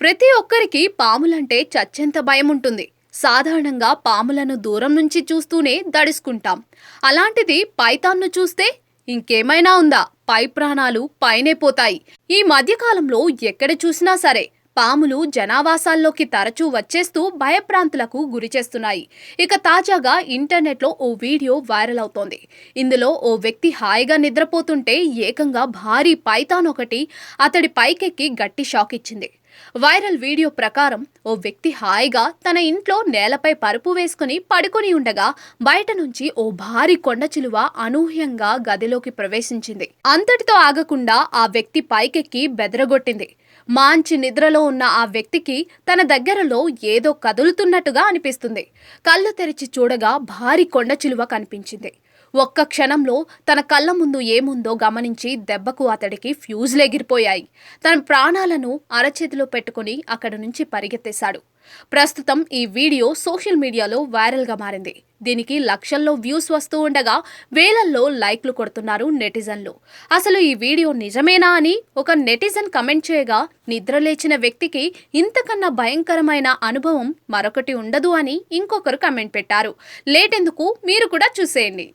ప్రతి ఒక్కరికి పాములంటే చచ్చెంత భయం ఉంటుంది. సాధారణంగా పాములను దూరం నుంచి చూస్తూనే దడుచుకుంటాం. అలాంటిది పైథాన్ను చూస్తే ఇంకేమైనా ఉందా? పై ప్రాణాలు పైనే పోతాయి. ఈ మధ్యకాలంలో ఎక్కడ చూసినా సరే పాములు జనావాసాల్లోకి తరచూ వచ్చేస్తూ భయప్రాంతులకు గురిచేస్తున్నాయి. ఇక తాజాగా ఇంటర్నెట్లో ఓ వీడియో వైరల్ అవుతోంది. ఇందులో ఓ వ్యక్తి హాయిగా నిద్రపోతుంటే ఏకంగా భారీ పైథాన్ ఒకటి అతడి పైకెక్కి గట్టి షాక్ ఇచ్చింది. వైరల్ వీడియో ప్రకారం ఓ వ్యక్తి హాయిగా తన ఇంట్లో నేలపై పరుపు వేసుకుని పడుకొని ఉండగా బయట నుంచి ఓ భారీ కొండ చిలువ అనూహ్యంగా గదిలోకి ప్రవేశించింది. అంతటితో ఆగకుండా ఆ వ్యక్తి పైకెక్కి బెదరగొట్టింది. మంచి నిద్రలో ఉన్న ఆ వ్యక్తికి తన దగ్గరలో ఏదో కదులుతున్నట్టుగా అనిపిస్తుంది. కళ్ళు తెరిచి చూడగా భారీ కొండ చిలువ కనిపించింది. ఒక్క క్షణంలో తన కళ్ళ ముందు ఏముందో గమనించి దెబ్బకు అతడికి ఫ్యూజులు ఎగిరిపోయాయి. తన ప్రాణాలను అరచేతిలో పెట్టుకుని అక్కడి నుంచి పరిగెత్తేశాడు. ప్రస్తుతం ఈ వీడియో సోషల్ మీడియాలో వైరల్గా మారింది. దీనికి లక్షల్లో వ్యూస్ వస్తూ ఉండగా వేలల్లో లైక్లు కొడుతున్నారు నెటిజన్లు. అసలు ఈ వీడియో నిజమేనా అని ఒక నెటిజన్ కమెంట్ చేయగా, నిద్రలేచిన వ్యక్తికి ఇంతకన్నా భయంకరమైన అనుభవం మరొకటి ఉండదు అని ఇంకొకరు కమెంట్ పెట్టారు. లేటెందుకు, మీరు కూడా చూసేయండి.